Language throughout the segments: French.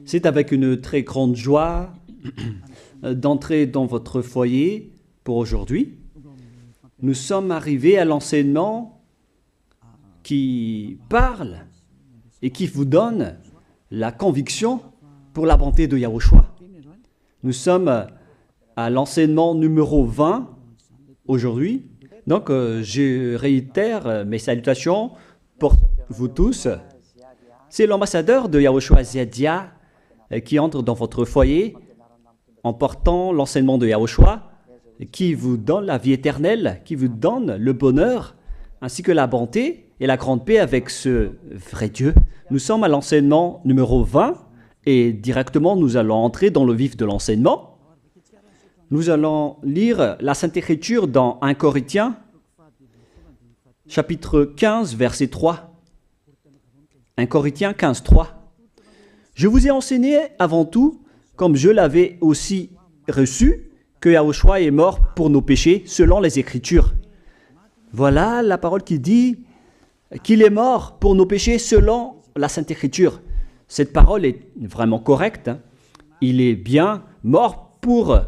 C'est avec une très grande joie d'entrer dans votre foyer pour aujourd'hui. Nous sommes arrivés à l'enseignement qui parle et qui vous donne la conviction pour la bonté de Yahushua. Nous sommes à l'enseignement numéro 20 aujourd'hui. Donc, je réitère mes salutations pour vous tous. C'est l'ambassadeur de Yahushua Ziadia qui entre dans votre foyer en portant l'enseignement de Yahushua qui vous donne la vie éternelle, qui vous donne le bonheur ainsi que la bonté et la grande paix avec ce vrai Dieu. Nous sommes à l'enseignement numéro 20 et directement nous allons entrer dans le vif de l'enseignement. Nous allons lire la Sainte Écriture dans 1 Corinthiens, chapitre 15, verset 3. 1 Corinthiens 15, 3. Je vous ai enseigné avant tout, comme je l'avais aussi reçu, que Yahushua est mort pour nos péchés selon les Écritures. Voilà la parole qui dit qu'il est mort pour nos péchés selon la Sainte Écriture. Cette parole est vraiment correcte. Il est bien mort pour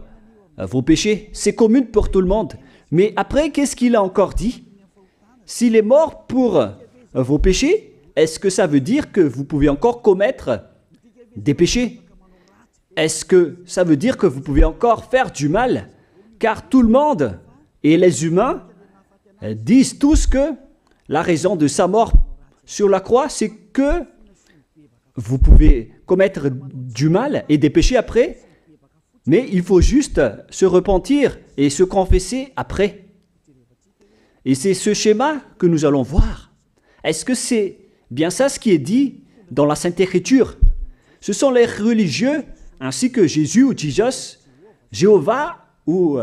vos péchés. C'est commun pour tout le monde. Mais après, qu'est-ce qu'il a encore dit? S'il est mort pour vos péchés, est-ce que ça veut dire que vous pouvez encore commettre des péchés? Est-ce que ça veut dire que vous pouvez encore faire du mal? Car tout le monde et les humains disent tous que la raison de sa mort sur la croix, c'est que vous pouvez commettre du mal et des péchés après, mais il faut juste se repentir et se confesser après. Et c'est ce schéma que nous allons voir. Est-ce que c'est bien ça ce qui est dit dans la Sainte Écriture? Ce sont les religieux ainsi que Jésus ou Jesus, Jéhovah ou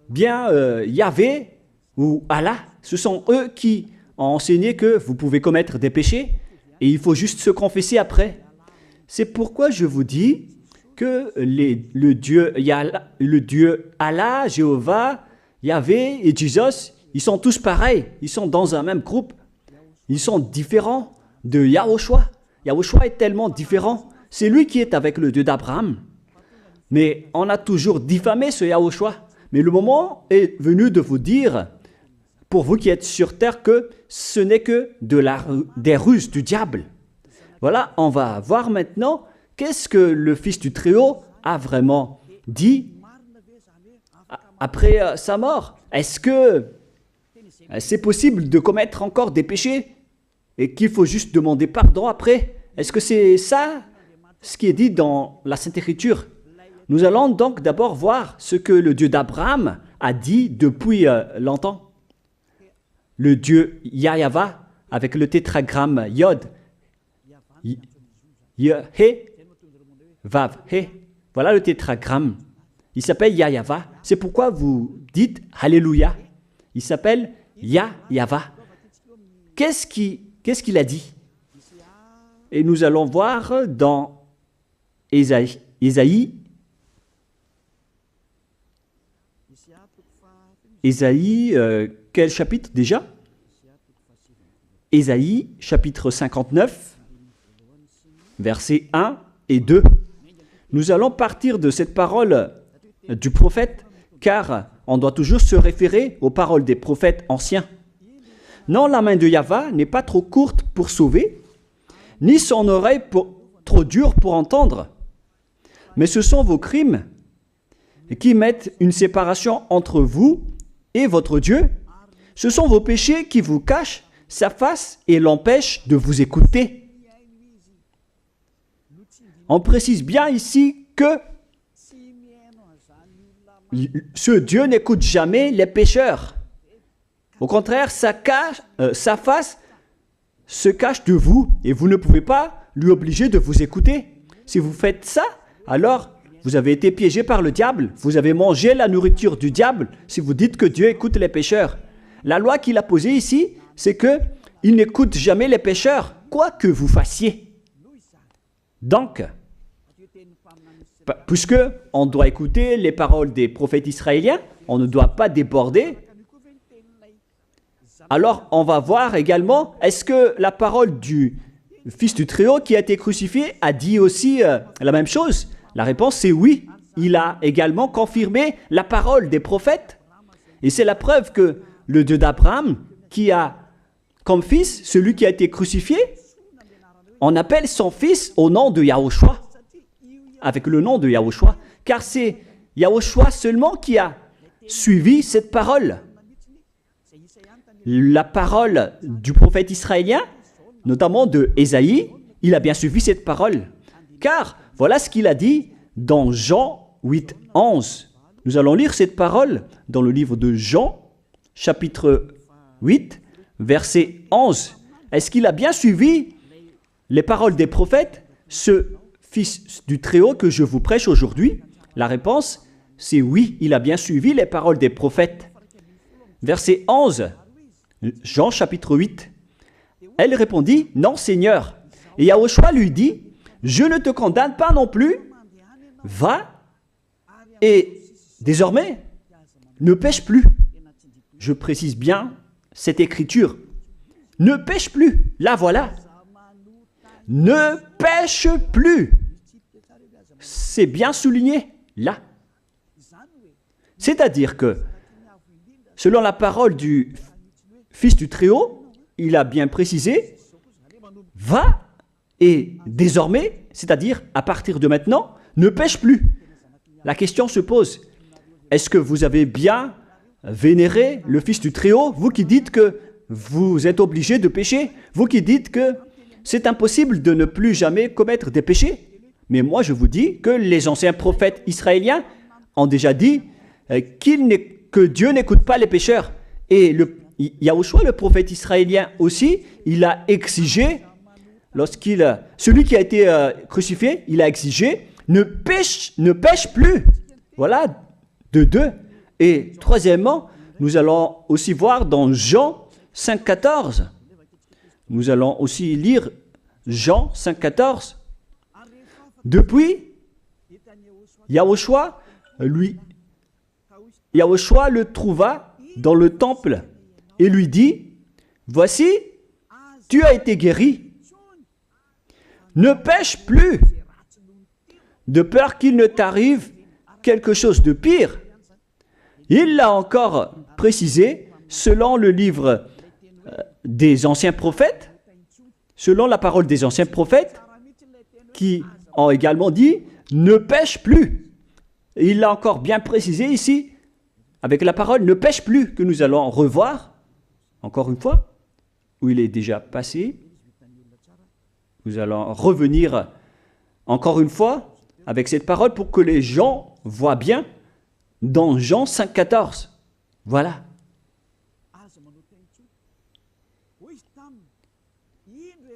bien Yahvé ou Allah. Ce sont eux qui ont enseigné que vous pouvez commettre des péchés et il faut juste se confesser après. C'est pourquoi je vous dis que le Dieu Allah, Jéhovah, Yahvé et Jesus, ils sont tous pareils. Ils sont dans un même groupe. Ils sont différents de Yahushua. Yahushua est tellement différent. C'est lui qui est avec le Dieu d'Abraham. Mais on a toujours diffamé ce Yahushua. Mais le moment est venu de vous dire, pour vous qui êtes sur terre, que ce n'est que des ruses du diable. Voilà, on va voir maintenant qu'est-ce que le Fils du Très-Haut a vraiment dit après sa mort. Est-ce que c'est possible de commettre encore des péchés et qu'il faut juste demander pardon après? Est-ce que c'est ça ce qui est dit dans la Sainte Écriture? Nous allons donc d'abord voir ce que le Dieu d'Abraham a dit depuis longtemps. Le Dieu Yahva avec le tétragramme Yod, He, Vav, He. Voilà le tétragramme. Il s'appelle Yahva. C'est pourquoi vous dites Alléluia. Il s'appelle Yahva. Qu'est-ce qu'il a dit? Et nous allons voir dans Ésaïe, quel chapitre déjà? Ésaïe, chapitre 59, versets 1 et 2. Nous allons partir de cette parole du prophète, car on doit toujours se référer aux paroles des prophètes anciens. Non, la main de Yahva n'est pas trop courte pour sauver, ni son oreille trop dure pour entendre. Mais ce sont vos crimes qui mettent une séparation entre vous et votre Dieu. Ce sont vos péchés qui vous cachent sa face et l'empêchent de vous écouter. On précise bien ici que ce Dieu n'écoute jamais les pécheurs. Au contraire, sa face se cache de vous et vous ne pouvez pas lui obliger de vous écouter. Si vous faites ça, alors vous avez été piégé par le diable. Vous avez mangé la nourriture du diable si vous dites que Dieu écoute les pécheurs. La loi qu'il a posée ici, c'est qu'il n'écoute jamais les pécheurs, quoi que vous fassiez. Donc, puisque on doit écouter les paroles des prophètes israéliens, on ne doit pas déborder. Alors, on va voir également, est-ce que la parole du Fils du Très-Haut qui a été crucifié a dit aussi la même chose? La réponse c'est oui. Il a également confirmé la parole des prophètes. Et c'est la preuve que le Dieu d'Abraham, qui a comme fils celui qui a été crucifié, on appelle son fils au nom de Yahushua, avec le nom de Yahushua, car c'est Yahushua seulement qui a suivi cette parole. La parole du prophète israélien, notamment de Ésaïe, il a bien suivi cette parole. Car voilà ce qu'il a dit dans Jean 8, 11. Nous allons lire cette parole dans le livre de Jean, chapitre 8, verset 11. Est-ce qu'il a bien suivi les paroles des prophètes, ce Fils du Très-Haut que je vous prêche aujourd'hui? La réponse, c'est oui, il a bien suivi les paroles des prophètes. Verset 11, Jean chapitre 8. Elle répondit, non Seigneur. Et Yahushua lui dit, je ne te condamne pas non plus, va et désormais ne pêche plus. Je précise bien cette écriture. Ne pêche plus, là voilà. Ne pêche plus. C'est bien souligné, là. C'est-à-dire que, selon la parole du Fils du Très-Haut, il a bien précisé, va et désormais, c'est-à-dire à partir de maintenant, ne pêche plus. La question se pose, est-ce que vous avez bien vénéré le Fils du Très-Haut, vous qui dites que vous êtes obligé de pécher, vous qui dites que c'est impossible de ne plus jamais commettre des péchés? Mais moi je vous dis que les anciens prophètes israéliens ont déjà dit que Dieu n'écoute pas les pécheurs. Et Yahushua, le prophète israélien aussi, il a exigé, celui qui a été crucifié, il a exigé, ne pêche plus. Voilà, de deux. Et troisièmement, nous allons aussi voir dans Jean 5,14. Nous allons aussi lire Jean 5,14. Depuis, Yahushua le trouva dans le temple et lui dit, voici, tu as été guéri. Ne pêche plus, de peur qu'il ne t'arrive quelque chose de pire. Il l'a encore précisé selon le livre des anciens prophètes, selon la parole des anciens prophètes, qui ont également dit « ne pêche plus ». Il l'a encore bien précisé ici, avec la parole « ne pêche plus » que nous allons revoir, encore une fois, où il est déjà passé. Nous allons revenir encore une fois avec cette parole pour que les gens voient bien dans Jean 5,14. Voilà.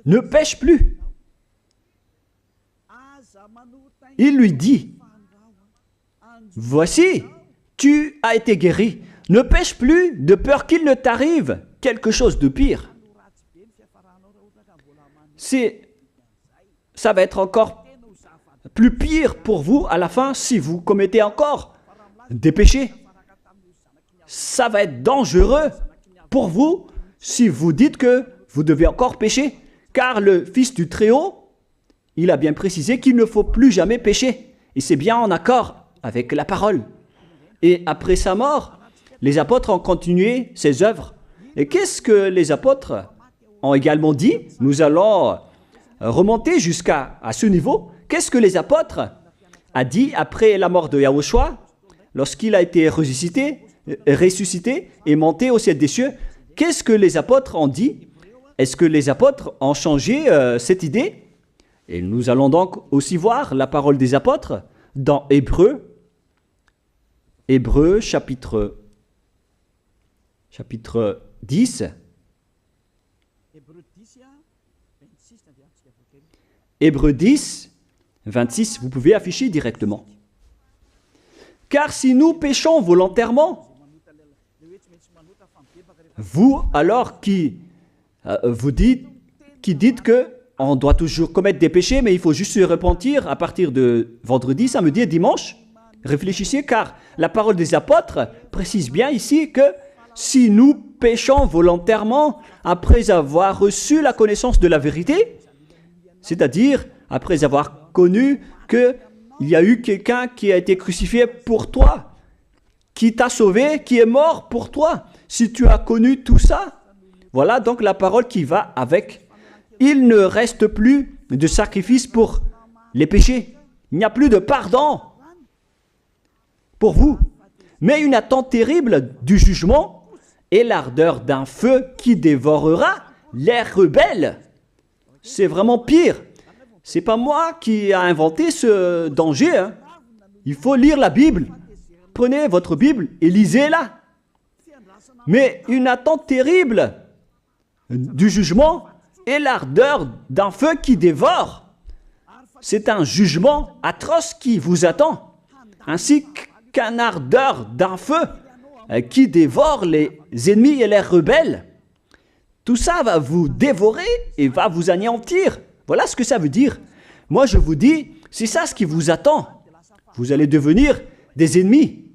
Ne pêche plus. Il lui dit, voici, tu as été guéri. Ne pêche plus de peur qu'il ne t'arrive quelque chose de pire. Ça va être encore plus pire pour vous à la fin si vous commettez encore des péchés. Ça va être dangereux pour vous si vous dites que vous devez encore pécher. Car le Fils du Très-Haut, il a bien précisé qu'il ne faut plus jamais pécher. Et c'est bien en accord avec la parole. Et après sa mort, les apôtres ont continué ses œuvres. Et qu'est-ce que les apôtres ont également dit? Nous allons remonter jusqu'à ce niveau. Qu'est-ce que les apôtres ont dit après la mort de Yahushua, lorsqu'il a été ressuscité et monté au ciel des cieux? Qu'est-ce que les apôtres ont dit? Est-ce que les apôtres ont changé cette idée? Et nous allons donc aussi voir la parole des apôtres dans Hébreux chapitre 10. Hébreux 10, 26, vous pouvez afficher directement. Car si nous péchons volontairement, vous alors qui dites que on doit toujours commettre des péchés, mais il faut juste se repentir à partir de vendredi, samedi et dimanche. Réfléchissez, car la parole des apôtres précise bien ici que si nous péchons volontairement après avoir reçu la connaissance de la vérité, C'est-à-dire, après avoir connu qu'il y a eu quelqu'un qui a été crucifié pour toi, qui t'a sauvé, qui est mort pour toi. Si tu as connu tout ça, voilà donc la parole qui va avec. Il ne reste plus de sacrifice pour les péchés. Il n'y a plus de pardon pour vous, mais une attente terrible du jugement et l'ardeur d'un feu qui dévorera les rebelles. C'est vraiment pire. C'est pas moi qui ai inventé ce danger. Hein. Il faut lire la Bible. Prenez votre Bible et lisez-la. Mais une attente terrible du jugement et l'ardeur d'un feu qui dévore. C'est un jugement atroce qui vous attend, ainsi qu'un ardeur d'un feu qui dévore les ennemis et les rebelles. Tout ça va vous dévorer et va vous anéantir. Voilà ce que ça veut dire. Moi, je vous dis, c'est ça ce qui vous attend. Vous allez devenir des ennemis.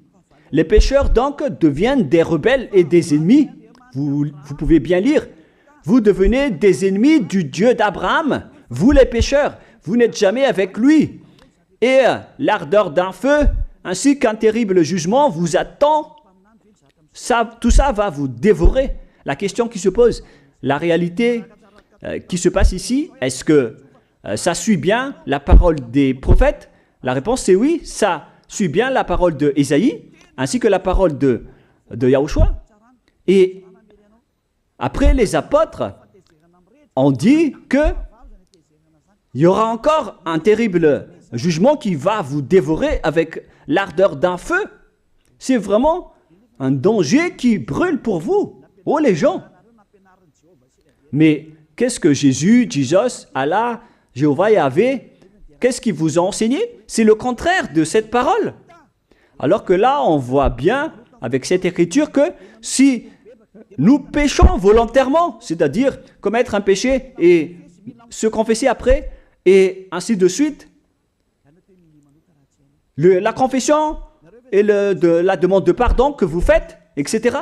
Les pécheurs, donc, deviennent des rebelles et des ennemis. Vous pouvez bien lire. Vous devenez des ennemis du Dieu d'Abraham. Vous, les pécheurs, vous n'êtes jamais avec lui. Et l'ardeur d'un feu, ainsi qu'un terrible jugement, vous attend. Tout ça va vous dévorer. La question qui se pose, la réalité qui se passe ici, est-ce que ça suit bien la parole des prophètes? La réponse, c'est oui, ça suit bien la parole d'Ésaïe, ainsi que la parole de Yahushua. Et après, les apôtres ont dit qu'il y aura encore un terrible jugement qui va vous dévorer avec l'ardeur d'un feu. C'est vraiment un danger qui brûle pour vous. Oh les gens! Mais qu'est-ce que Jésus, Allah, Jéhovah Yahvé, qu'est-ce qu'il vous a enseigné? C'est le contraire de cette parole. Alors que là, on voit bien avec cette écriture que si nous péchons volontairement, c'est-à-dire commettre un péché et se confesser après, et ainsi de suite, la confession et la demande de pardon que vous faites, etc.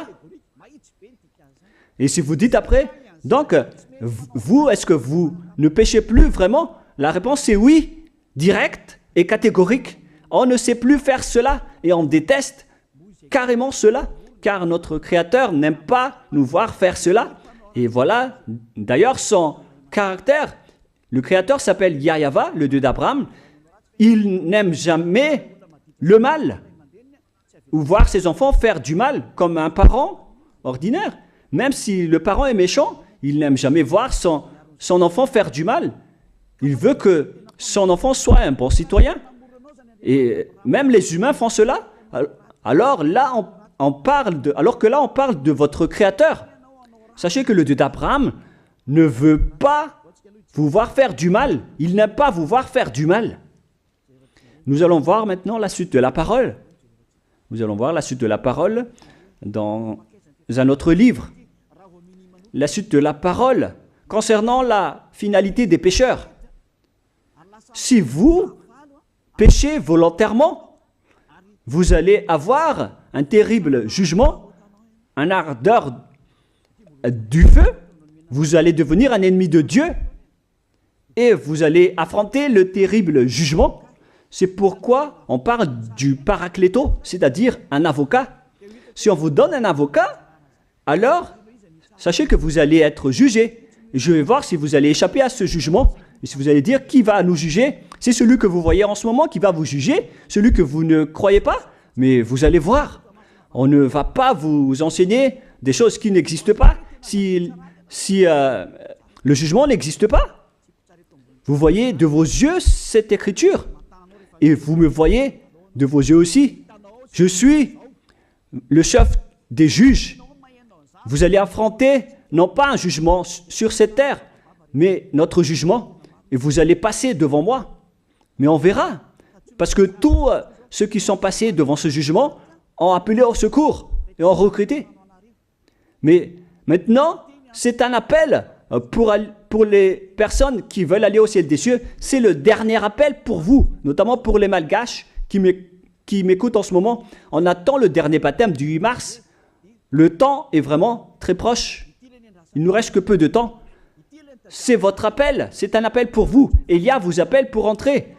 Et si vous dites après, donc, vous, est-ce que vous ne péchez plus vraiment? La réponse est oui, directe et catégorique. On ne sait plus faire cela et on déteste carrément cela, car notre Créateur n'aime pas nous voir faire cela. Et voilà, d'ailleurs, son caractère, le Créateur s'appelle Yahva, le Dieu d'Abraham. Il n'aime jamais le mal, ou voir ses enfants faire du mal, comme un parent ordinaire. Même si le parent est méchant, il n'aime jamais voir son enfant faire du mal. Il veut que son enfant soit un bon citoyen. Et même les humains font cela. Alors que là, on parle de votre Créateur. Sachez que le Dieu d'Abraham ne veut pas vous voir faire du mal. Il n'aime pas vous voir faire du mal. Nous allons voir maintenant la suite de la parole. Nous allons voir la suite de la parole dans un autre livre. La suite de la parole concernant la finalité des pécheurs. Si vous péchez volontairement, vous allez avoir un terrible jugement, un ardeur du feu, vous allez devenir un ennemi de Dieu et vous allez affronter le terrible jugement. C'est pourquoi on parle du paracléto, c'est-à-dire un avocat. Si on vous donne un avocat, alors sachez que vous allez être jugé. Je vais voir si vous allez échapper à ce jugement. Et si vous allez dire qui va nous juger, c'est celui que vous voyez en ce moment qui va vous juger, celui que vous ne croyez pas. Mais vous allez voir, on ne va pas vous enseigner des choses qui n'existent pas si le jugement n'existe pas. Vous voyez de vos yeux cette écriture et vous me voyez de vos yeux aussi. Je suis le chef des juges. Vous allez affronter non pas un jugement sur cette terre, mais notre jugement. Et vous allez passer devant moi. Mais on verra. Parce que tous ceux qui sont passés devant ce jugement ont appelé au secours et ont recruté. Mais maintenant, c'est un appel pour les personnes qui veulent aller au ciel des cieux. C'est le dernier appel pour vous, notamment pour les malgaches qui m'écoutent en ce moment. On attend le dernier baptême du 8 mars. Le temps est vraiment très proche. Il nous reste que peu de temps. c'est votre appel, c'est un appel pour vous. Élia vous appelle pour entrer.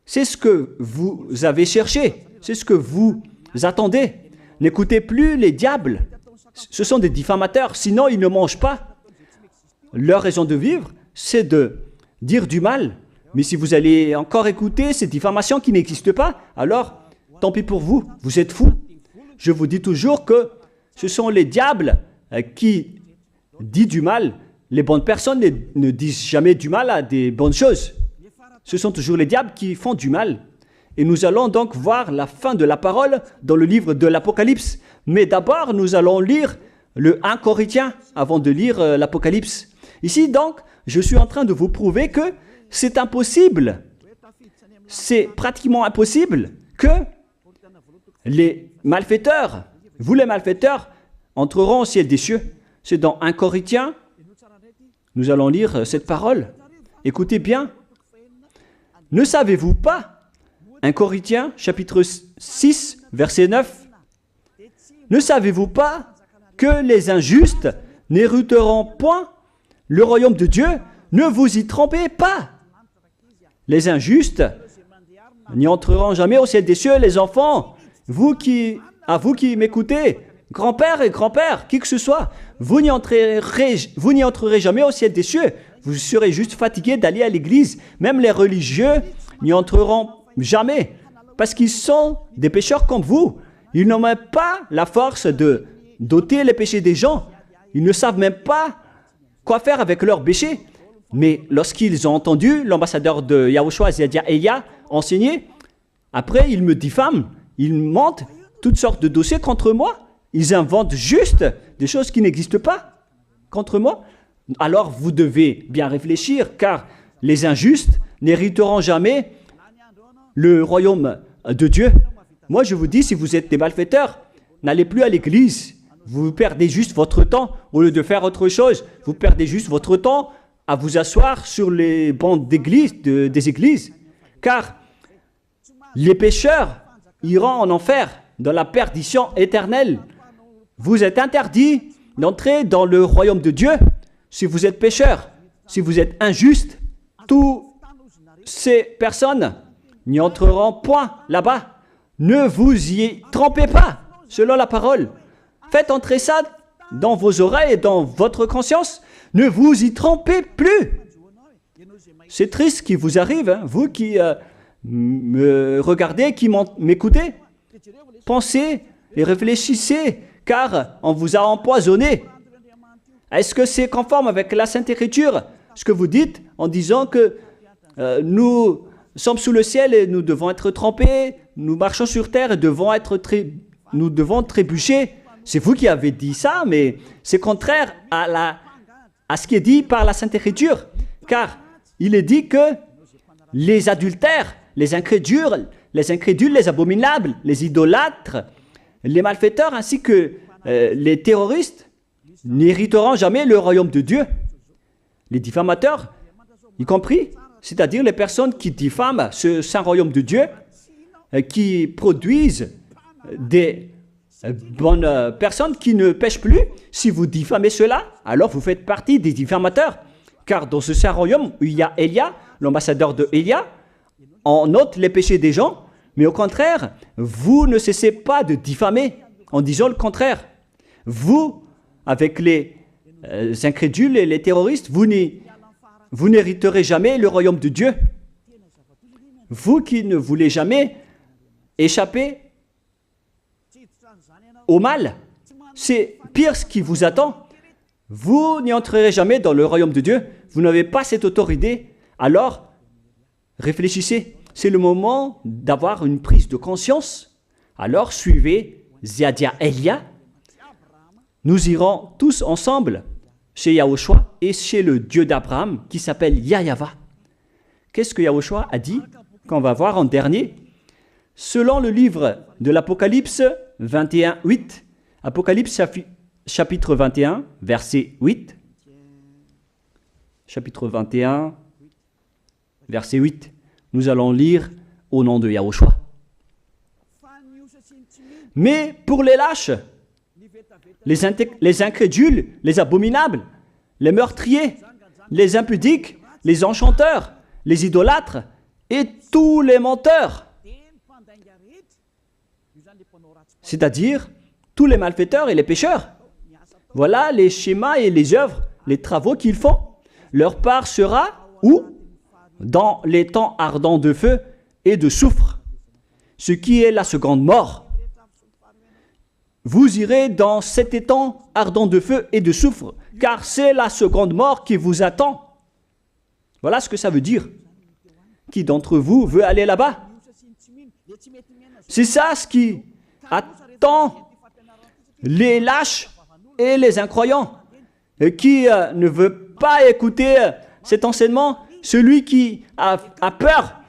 C'est ce que vous avez cherché, c'est ce que vous attendez. N'écoutez plus les diables, ce sont des diffamateurs, sinon ils ne mangent pas. Leur raison de vivre, c'est de dire du mal. Mais si vous allez encore écouter ces diffamations qui n'existent pas, alors tant pis pour vous, vous êtes fous. Je vous dis toujours que ce sont les diables qui disent du mal. Les bonnes personnes ne disent jamais du mal à des bonnes choses. Ce sont toujours les diables qui font du mal. Et nous allons donc voir la fin de la parole dans le livre de l'Apocalypse. Mais d'abord, nous allons lire le 1 Corinthiens avant de lire l'Apocalypse. Ici, donc, je suis en train de vous prouver que c'est impossible. C'est pratiquement impossible que les malfaiteurs, vous les malfaiteurs, entreront au ciel des cieux. C'est dans 1 Corinthiens, nous allons lire cette parole. Écoutez bien. Ne savez-vous pas, 1 Corinthiens, chapitre 6, verset 9, ne savez-vous pas que les injustes n'hériteront point le royaume de Dieu? Ne vous y trompez pas. Les injustes n'y entreront jamais au ciel des cieux, les enfants. Vous qui m'écoutez, grand-père et grand-père, qui que ce soit, vous n'y entrerez jamais au ciel des cieux. Vous serez juste fatigué d'aller à l'église. Même les religieux n'y entreront jamais parce qu'ils sont des pécheurs comme vous. Ils n'ont même pas la force de d'ôter les péchés des gens. Ils ne savent même pas quoi faire avec leurs péchés. Mais lorsqu'ils ont entendu l'ambassadeur de Yahushua, c'est-à-dire Elia, enseigner, après ils me diffament, ils montent toutes sortes de dossiers contre moi. Ils inventent juste des choses qui n'existent pas contre moi. Alors vous devez bien réfléchir, car les injustes n'hériteront jamais le royaume de Dieu. Moi je vous dis, si vous êtes des malfaiteurs, n'allez plus à l'église. Vous perdez juste votre temps. Au lieu de faire autre chose, vous perdez juste votre temps à vous asseoir sur les bancs des églises. Car les pécheurs iront en enfer, dans la perdition éternelle. Vous êtes interdit d'entrer dans le royaume de Dieu si vous êtes pécheur, si vous êtes injuste. Toutes ces personnes n'y entreront point là-bas. Ne vous y trompez pas, selon la parole. Faites entrer ça dans vos oreilles et dans votre conscience. Ne vous y trompez plus. C'est triste ce qui vous arrive, hein, vous qui me regardez, qui m'écoutez. Pensez et réfléchissez, car on vous a empoisonné. Est-ce que c'est conforme avec la Sainte Écriture, ce que vous dites en disant que nous sommes sous le ciel et nous devons être trempés, nous marchons sur terre et nous devons trébucher? C'est vous qui avez dit ça, mais c'est contraire à ce qui est dit par la Sainte Écriture, car il est dit que les adultères, les incrédules, les abominables, les idolâtres, les malfaiteurs ainsi que les terroristes n'hériteront jamais le royaume de Dieu. Les diffamateurs, y compris, c'est-à-dire les personnes qui diffament ce saint royaume de Dieu, qui produisent des bonnes personnes qui ne pêchent plus. Si vous diffamez cela, alors vous faites partie des diffamateurs. Car dans ce saint royaume où il y a Elia, l'ambassadeur de Elia, on note les péchés des gens, mais au contraire, vous ne cessez pas de diffamer en disant le contraire. Vous, avec les incrédules et les terroristes, vous n'hériterez jamais le royaume de Dieu. Vous qui ne voulez jamais échapper au mal, c'est pire ce qui vous attend. Vous n'y entrerez jamais dans le royaume de Dieu. Vous n'avez pas cette autorité. Alors, réfléchissez. C'est le moment d'avoir une prise de conscience. Alors, suivez Ziadia Elia. Nous irons tous ensemble chez Yahushua et chez le Dieu d'Abraham qui s'appelle Yahava. Qu'est-ce que Yahushua a dit qu'on va voir en dernier? Selon le livre de l'Apocalypse 21, 8, Apocalypse chapitre 21, verset 8. Chapitre 21, verset 8. Nous allons lire au nom de Yahushua. Mais pour les lâches, les incrédules, les abominables, les meurtriers, les impudiques, les enchanteurs, les idolâtres et tous les menteurs. C'est-à-dire tous les malfaiteurs et les pécheurs. Voilà les schémas et les œuvres, les travaux qu'ils font. Leur part sera où? Dans les temps ardents de feu et de soufre, ce qui est la seconde mort. Vous irez dans cet étang ardent de feu et de soufre, car c'est la seconde mort qui vous attend. Voilà ce que ça veut dire. Qui d'entre vous veut aller là-bas? C'est ça ce qui attend les lâches et les incroyants. Qui ne veut pas écouter cet enseignement? Celui qui a peur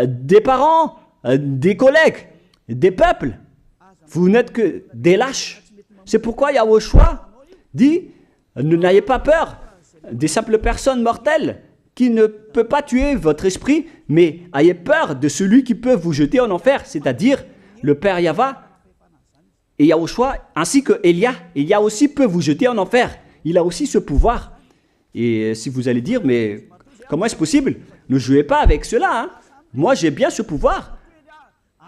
des parents, des collègues, des peuples. Vous n'êtes que des lâches. C'est pourquoi Yahushua dit, n'ayez pas peur des simples personnes mortelles qui ne peut pas tuer votre esprit, mais ayez peur de celui qui peut vous jeter en enfer, c'est-à-dire le Père Yahva et Yahushua, ainsi que Elia. Elia aussi peut vous jeter en enfer. Il a aussi ce pouvoir. Et si vous allez dire, mais comment est-ce possible? Ne jouez pas avec cela. Hein? Moi, j'ai bien ce pouvoir.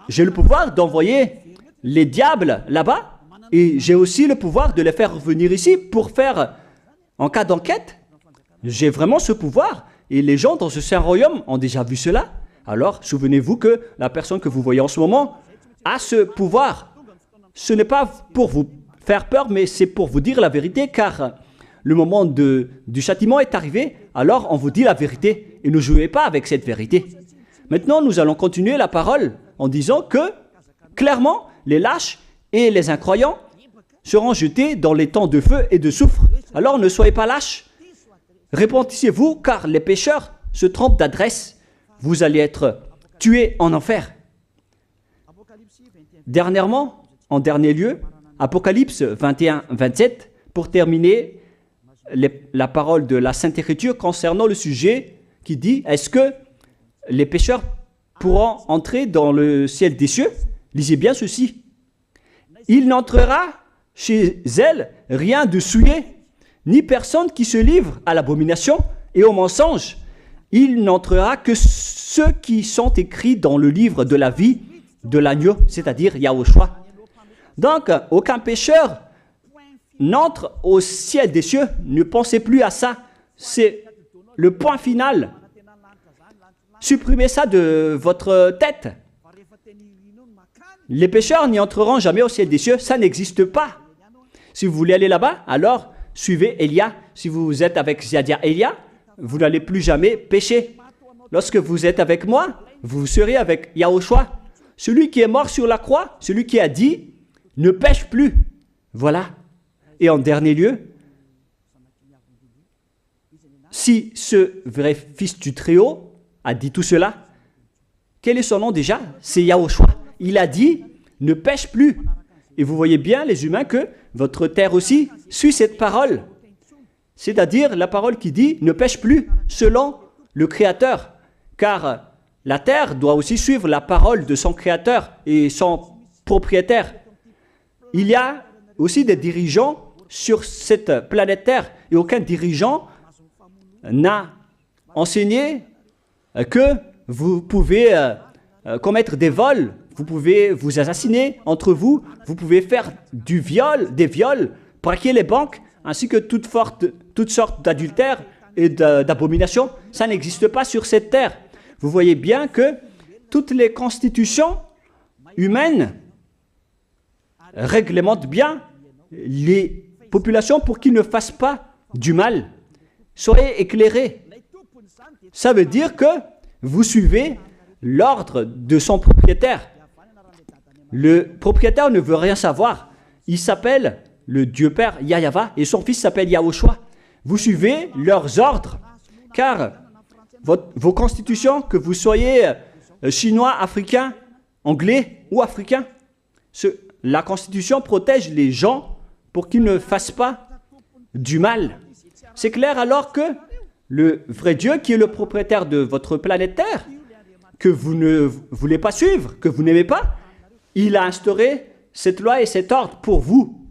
J'ai le pouvoir d'envoyer les diables là-bas. Et j'ai aussi le pouvoir de les faire revenir ici pour faire, en cas d'enquête. J'ai vraiment ce pouvoir. Et les gens dans ce saint royaume ont déjà vu cela. Alors, souvenez-vous que la personne que vous voyez en ce moment a ce pouvoir. Ce n'est pas pour vous faire peur, mais c'est pour vous dire la vérité, car le moment du châtiment est arrivé, alors on vous dit la vérité, et ne jouez pas avec cette vérité. Maintenant, nous allons continuer la parole en disant que, clairement, les lâches et les incroyants seront jetés dans les temps de feu et de soufre. Alors ne soyez pas lâches. Répentissez-vous, car les pécheurs se trompent d'adresse. Vous allez être tués en enfer. Dernièrement, en dernier lieu, Apocalypse 21-27, pour terminer la parole de la Sainte Écriture concernant le sujet qui dit, est-ce que les pécheurs pourront entrer dans le ciel des cieux? Lisez bien ceci. Il n'entrera chez elle rien de souillé, ni personne qui se livre à l'abomination et au mensonge. Il n'entrera que ceux qui sont écrits dans le livre de la vie de l'agneau, c'est-à-dire Yahushua. Donc, aucun pécheur n'entre au ciel des cieux. Ne pensez plus à ça. C'est le point final. Supprimez ça de votre tête. Les pécheurs n'y entreront jamais au ciel des cieux. Ça n'existe pas. Si vous voulez aller là-bas, alors suivez Elia. Si vous êtes avec Ziadia Elia, vous n'allez plus jamais pécher. Lorsque vous êtes avec moi, vous serez avec Yahushua. Celui qui est mort sur la croix, celui qui a dit, ne pêche plus. Voilà. Et en dernier lieu, si ce vrai fils du Très-Haut a dit tout cela, quel est son nom déjà? C'est Yahushua. Il a dit, ne pêche plus. Et vous voyez bien, les humains, que votre terre aussi suit cette parole. C'est-à-dire la parole qui dit, ne pêche plus, selon le Créateur. Car la terre doit aussi suivre la parole de son Créateur et son propriétaire. Il y a aussi des dirigeants sur cette planète Terre et aucun dirigeant n'a enseigné que vous pouvez commettre des vols, vous pouvez vous assassiner entre vous, vous pouvez faire des viols, braquer les banques, ainsi que toutes sortes d'adultères et d'abominations. Ça n'existe pas sur cette terre. Vous voyez bien que toutes les constitutions humaines réglementent bien les populations pour qu'ils ne fassent pas du mal. Soyez éclairés. Ça veut dire que vous suivez l'ordre de son propriétaire. Le propriétaire ne veut rien savoir. Il s'appelle le Dieu Père Yahva et son fils s'appelle Yahushua. Vous suivez leurs ordres, car vos constitutions, que vous soyez chinois, africain, anglais ou africain, la constitution protège les gens pour qu'ils ne fassent pas du mal. C'est clair alors que le vrai Dieu, qui est le propriétaire de votre planète Terre, que vous ne voulez pas suivre, que vous n'aimez pas, il a instauré cette loi et cet ordre pour vous.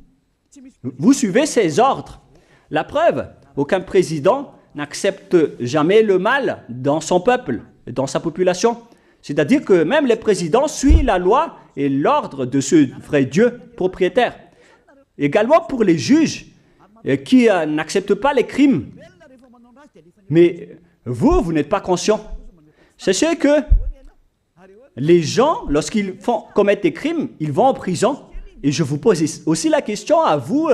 Vous suivez ces ordres. La preuve, aucun président n'accepte jamais le mal dans son peuple, dans sa population. C'est-à-dire que même les présidents suivent la loi et l'ordre de ce vrai Dieu propriétaire. Également pour les juges qui n'acceptent pas les crimes. Mais vous n'êtes pas conscient. Sachez que les gens, lorsqu'ils commettent des crimes, ils vont en prison. Et je vous pose aussi la question à vous,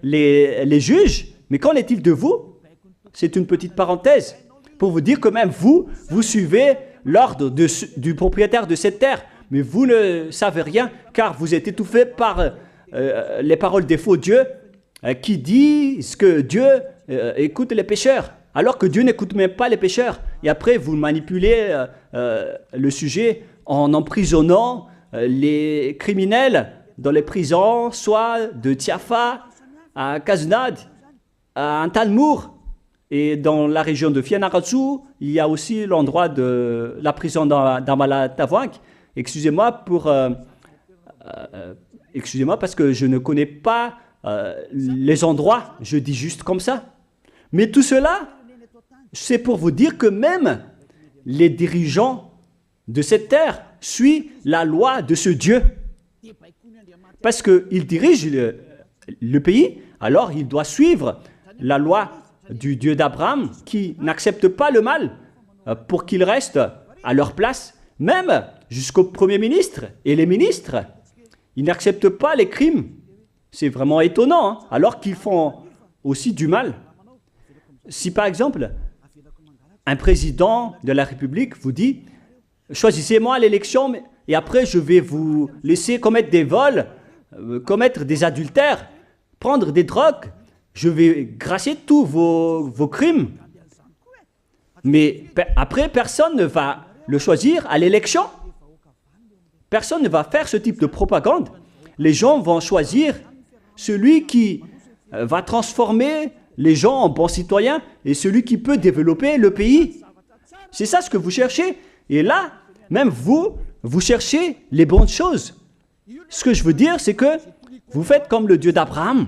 les juges, mais qu'en est-il de vous? C'est une petite parenthèse pour vous dire que même vous suivez l'ordre du propriétaire de cette terre, mais vous ne savez rien car vous êtes étouffé par les paroles des faux dieux qui disent que Dieu écoute les pécheurs, alors que Dieu n'écoute même pas les pécheurs. Et après, vous manipulez le sujet en emprisonnant les criminels dans les prisons, soit de Tiafa à Kaznad, à Antalmour. Et dans la région de Fianarantsoa, il y a aussi l'endroit de la prison d'Amala-Tavouank. Excusez-moi parce que je ne connais pas les endroits, je dis juste comme ça. Mais tout cela, c'est pour vous dire que même les dirigeants de cette terre suivent la loi de ce Dieu. Parce qu'il dirige le pays, alors il doit suivre la loi du Dieu d'Abraham qui n'accepte pas le mal pour qu'ils restent à leur place, même jusqu'au Premier ministre et les ministres. Ils n'acceptent pas les crimes. C'est vraiment étonnant, hein, alors qu'ils font aussi du mal. Si par exemple, un président de la République vous dit « Choisissez-moi à l'élection et après je vais vous laisser commettre des vols, commettre des adultères, prendre des drogues, je vais gracier tous vos crimes. » Mais après, personne ne va le choisir à l'élection. Personne ne va faire ce type de propagande. Les gens vont choisir celui qui va transformer les gens en bons citoyens et celui qui peut développer le pays. C'est ça ce que vous cherchez. Et là, même vous cherchez les bonnes choses. Ce que je veux dire, c'est que vous faites comme le Dieu d'Abraham.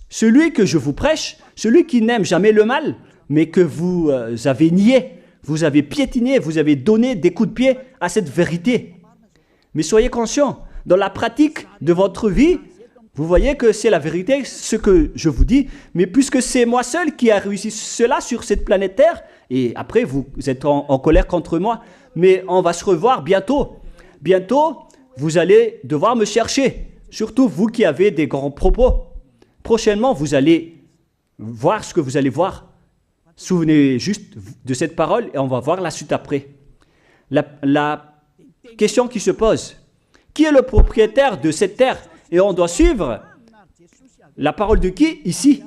Celui que je vous prêche, celui qui n'aime jamais le mal, mais que vous avez nié, vous avez piétiné, vous avez donné des coups de pied à cette vérité. Mais soyez conscients, dans la pratique de votre vie, vous voyez que c'est la vérité, ce que je vous dis, mais puisque c'est moi seul qui a réussi cela sur cette planète Terre, et après vous êtes en colère contre moi, mais on va se revoir bientôt. Bientôt, vous allez devoir me chercher, surtout vous qui avez des grands propos. Prochainement, vous allez voir ce que vous allez voir. Souvenez juste de cette parole et on va voir la suite après. La question qui se pose, qui est le propriétaire de cette terre? Et on doit suivre la parole de qui ici?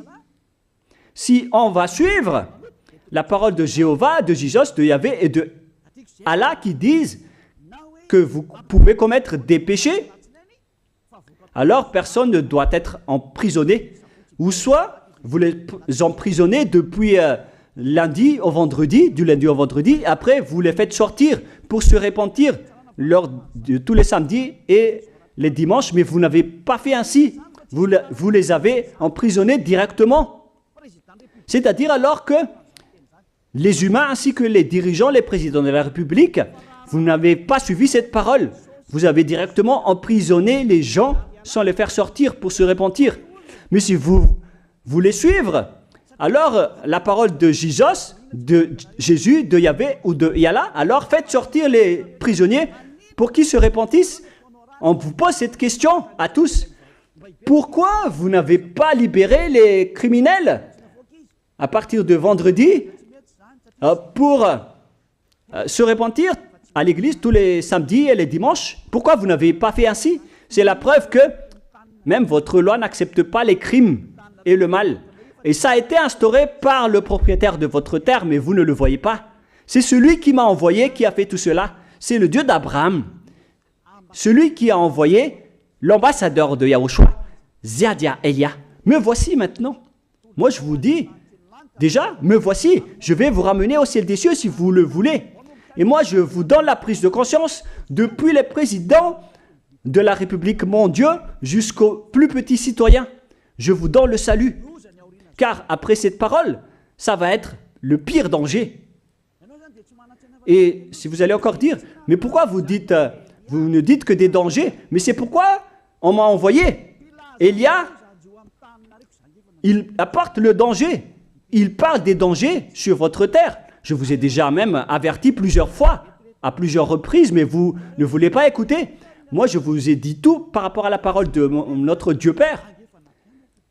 Si on va suivre la parole de Jéhovah, de Jésus, de Yahvé et de Allah qui disent que vous pouvez commettre des péchés, alors personne ne doit être emprisonné. Ou soit vous les emprisonnez depuis lundi au vendredi, du lundi au vendredi, après vous les faites sortir pour se repentir lors de tous les samedis et les dimanches, mais vous n'avez pas fait ainsi. Vous les avez emprisonnés directement. C'est-à-dire alors que les humains ainsi que les dirigeants, les présidents de la République, vous n'avez pas suivi cette parole. Vous avez directement emprisonné les gens sans les faire sortir pour se repentir. Mais si vous voulez suivre, alors la parole de Jésus, de Yahvé ou de Yallah, alors faites sortir les prisonniers pour qu'ils se repentissent. On vous pose cette question à tous. Pourquoi vous n'avez pas libéré les criminels à partir de vendredi pour se repentir à l'église tous les samedis et les dimanches? Pourquoi vous n'avez pas fait ainsi? C'est la preuve que même votre loi n'accepte pas les crimes et le mal. Et ça a été instauré par le propriétaire de votre terre, mais vous ne le voyez pas. C'est celui qui m'a envoyé qui a fait tout cela. C'est le Dieu d'Abraham. Celui qui a envoyé l'ambassadeur de Yahushua, Ziadia Elia. Me voici maintenant. Moi je vous dis, déjà, me voici. Je vais vous ramener au ciel des cieux si vous le voulez. Et moi je vous donne la prise de conscience depuis les présidents de la République, mon Dieu, jusqu'aux plus petits citoyens. Je vous donne le salut. Car après cette parole, ça va être le pire danger. Et si vous allez encore dire, mais pourquoi vous ne dites que des dangers? Mais c'est pourquoi on m'a envoyé. Élia, il apporte le danger. Il parle des dangers sur votre terre. Je vous ai déjà même averti plusieurs fois, à plusieurs reprises, mais vous ne voulez pas écouter. Moi, je vous ai dit tout par rapport à la parole de notre Dieu Père.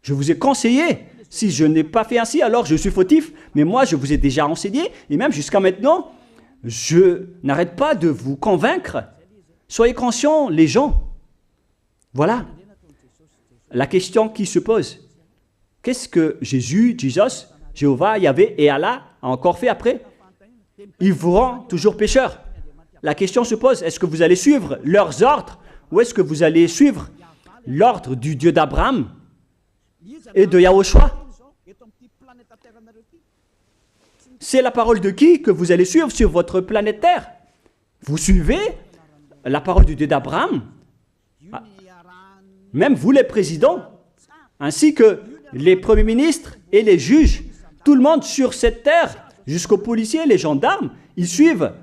Je vous ai conseillé. Si je n'ai pas fait ainsi, alors je suis fautif. Mais moi, je vous ai déjà enseigné. Et même jusqu'à maintenant, je n'arrête pas de vous convaincre. Soyez conscients, les gens. Voilà. La question qui se pose. Qu'est-ce que Jésus, Jéhovah, Yahvé et Allah a encore fait après? Il vous rend toujours pécheur. La question se pose, est-ce que vous allez suivre leurs ordres ou est-ce que vous allez suivre l'ordre du Dieu d'Abraham et de Yahushua? C'est la parole de qui que vous allez suivre sur votre planète Terre? Vous suivez la parole du Dieu d'Abraham? Même vous les présidents, ainsi que les premiers ministres et les juges, tout le monde sur cette terre, jusqu'aux policiers, les gendarmes, ils suivent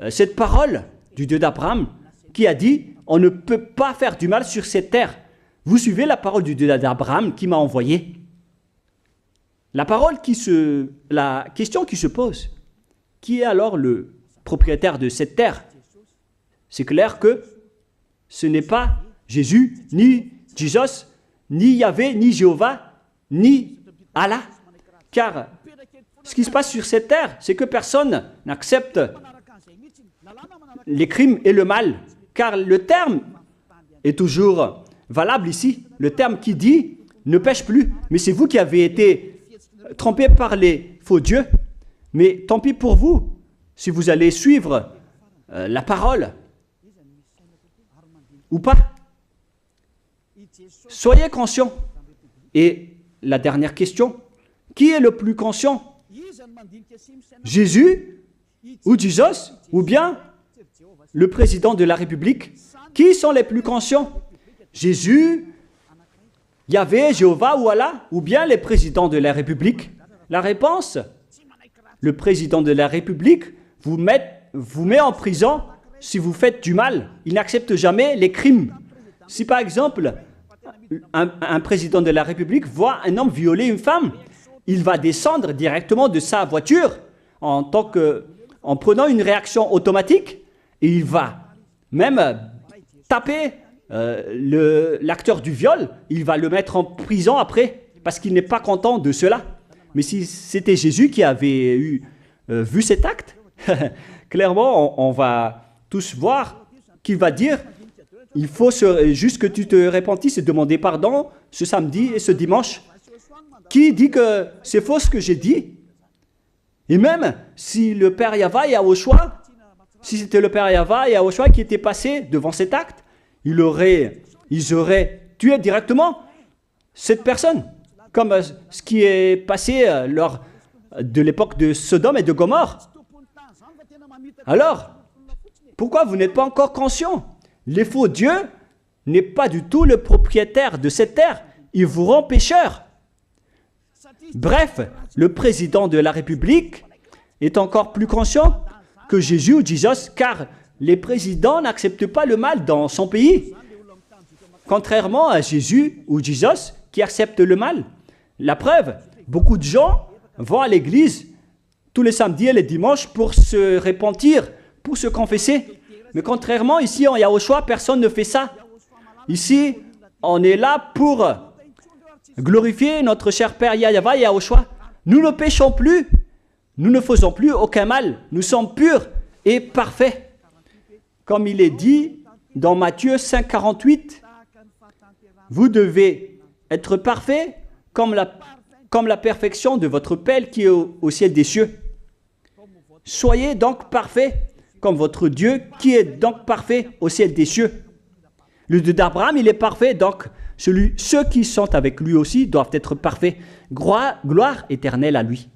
cette parole du Dieu d'Abraham qui a dit, on ne peut pas faire du mal sur cette terre. Vous suivez la parole du Dieu d'Abraham qui m'a envoyé. La question qui se pose, qui est alors le propriétaire de cette terre? C'est clair que ce n'est pas Jésus, ni Jesus, ni Yahvé, ni Jéhovah, ni Allah. Car ce qui se passe sur cette terre, c'est que personne n'accepte les crimes et le mal. Car le terme est toujours valable ici. Le terme qui dit ne pêche plus. Mais c'est vous qui avez été trompés par les faux dieux. Mais tant pis pour vous, si vous allez suivre la parole ou pas. Soyez conscients. Et la dernière question, qui est le plus conscient? Jésus ou Jesus ou bien le président de la République? Qui sont les plus conscients? Jésus, Yahvé, Jéhovah ou Allah ou bien les présidents de la République? La réponse, le président de la République vous met en prison si vous faites du mal. Il n'accepte jamais les crimes. Si par exemple, un président de la République voit un homme violer une femme, il va descendre directement de sa voiture en prenant une réaction automatique et il va même taper l'acteur du viol, il va le mettre en prison après parce qu'il n'est pas content de cela. Mais si c'était Jésus qui avait vu cet acte, clairement on va tous voir qu'il va dire il faut juste que tu te repentisses et demander pardon ce samedi et ce dimanche. Qui dit que c'est faux ce que j'ai dit? Et même si le Père Yahvé et Yahushua, si c'était le Père Yahvé et Yahushua qui était passé devant cet acte, ils auraient tué directement cette personne, comme ce qui est passé lors de l'époque de Sodome et de Gomorrhe. Alors, pourquoi vous n'êtes pas encore conscient? Les faux dieux n'est pas du tout le propriétaire de cette terre. Il vous rend pécheur. Bref, le président de la République est encore plus conscient que Jésus ou Jesus, car les présidents n'acceptent pas le mal dans son pays. Contrairement à Jésus ou Jesus qui acceptent le mal. La preuve, beaucoup de gens vont à l'église tous les samedis et les dimanches pour se repentir, pour se confesser. Mais contrairement, ici en Yahushua, personne ne fait ça. Ici, on est là pour glorifier notre cher Père Yahvé et Yahushua. Nous ne péchons plus, nous ne faisons plus aucun mal. Nous sommes purs et parfaits. Comme il est dit dans Matthieu 5, 48, vous devez être parfaits comme la perfection de votre Père qui est au ciel des cieux. Soyez donc parfaits comme votre Dieu qui est donc parfait au ciel des cieux. Le Dieu d'Abraham, il est parfait, donc ceux qui sont avec lui aussi doivent être parfaits. Gloire éternelle à lui.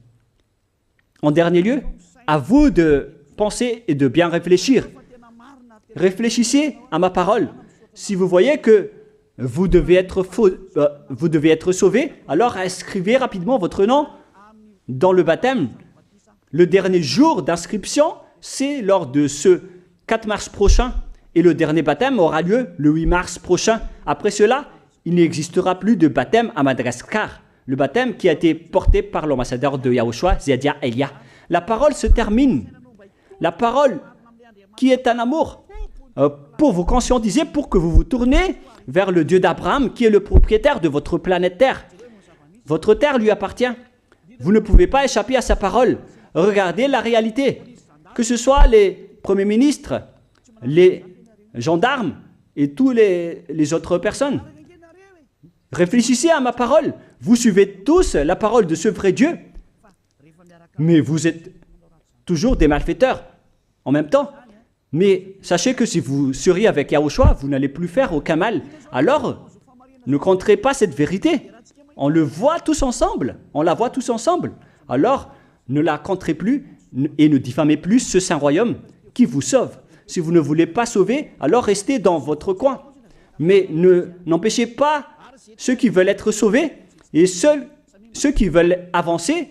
En dernier lieu, à vous de penser et de bien réfléchir. Réfléchissez à ma parole. Si vous voyez que vous devez être sauvés, alors inscrivez rapidement votre nom dans le baptême, le dernier jour d'inscription, c'est lors de ce 4 mars prochain. Et le dernier baptême aura lieu le 8 mars prochain. Après cela, il n'existera plus de baptême à Madagascar. Le baptême qui a été porté par l'ambassadeur de Yahushua, Zedia Elia. La parole se termine. La parole qui est un amour pour vous conscientiser, pour que vous vous tournez vers le Dieu d'Abraham qui est le propriétaire de votre planète Terre. Votre terre lui appartient. Vous ne pouvez pas échapper à sa parole. Regardez la réalité. Que ce soit les premiers ministres, les gendarmes et toutes les autres personnes. Réfléchissez à ma parole. Vous suivez tous la parole de ce vrai Dieu. Mais vous êtes toujours des malfaiteurs en même temps. Mais sachez que si vous seriez avec Yahushua, vous n'allez plus faire aucun mal. Alors, ne compterez pas cette vérité. On le voit tous ensemble. On la voit tous ensemble. Alors, ne la compterez plus et ne diffamez plus ce saint royaume qui vous sauve. Si vous ne voulez pas sauver, alors restez dans votre coin. Mais n'empêchez pas ceux qui veulent être sauvés et ceux qui veulent avancer,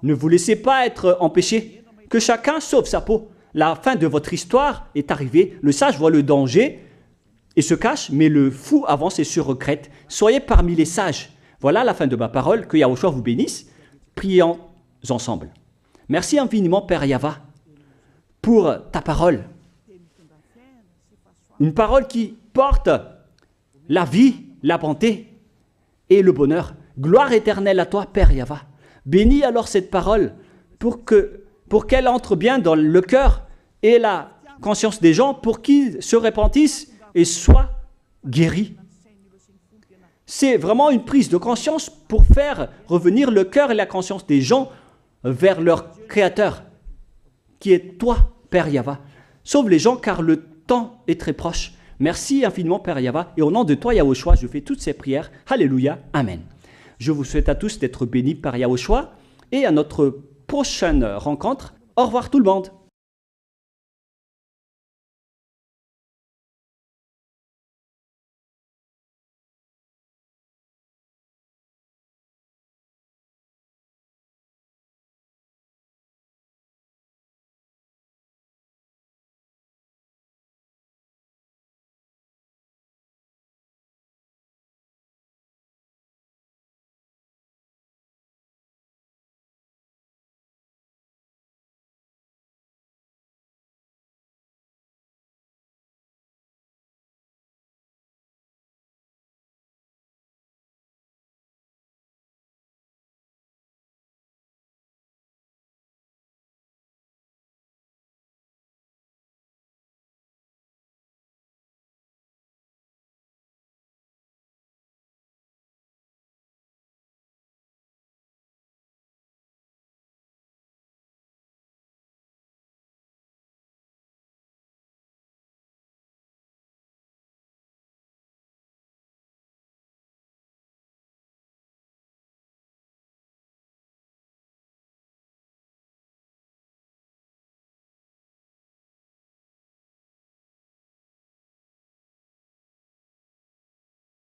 ne vous laissez pas être empêchés. Que chacun sauve sa peau. La fin de votre histoire est arrivée. Le sage voit le danger et se cache, mais le fou avance et se regrette. Soyez parmi les sages. Voilà la fin de ma parole. Que Yahushua vous bénisse. Prions ensemble. Merci infiniment, Père Yahva, pour ta parole. Une parole qui porte la vie, la bonté et le bonheur. Gloire éternelle à toi, Père Yahva. Bénis alors cette parole pour qu'elle entre bien dans le cœur et la conscience des gens pour qu'ils se repentissent et soient guéris. C'est vraiment une prise de conscience pour faire revenir le cœur et la conscience des gens vers leur Créateur, qui est toi, Père Yahva. Sauve les gens car le temps est très proche. Merci infiniment, Père Yahva. Et au nom de toi, Yahushua, je fais toutes ces prières. Alléluia. Amen. Je vous souhaite à tous d'être bénis par Yahushua et à notre prochaine rencontre. Au revoir tout le monde.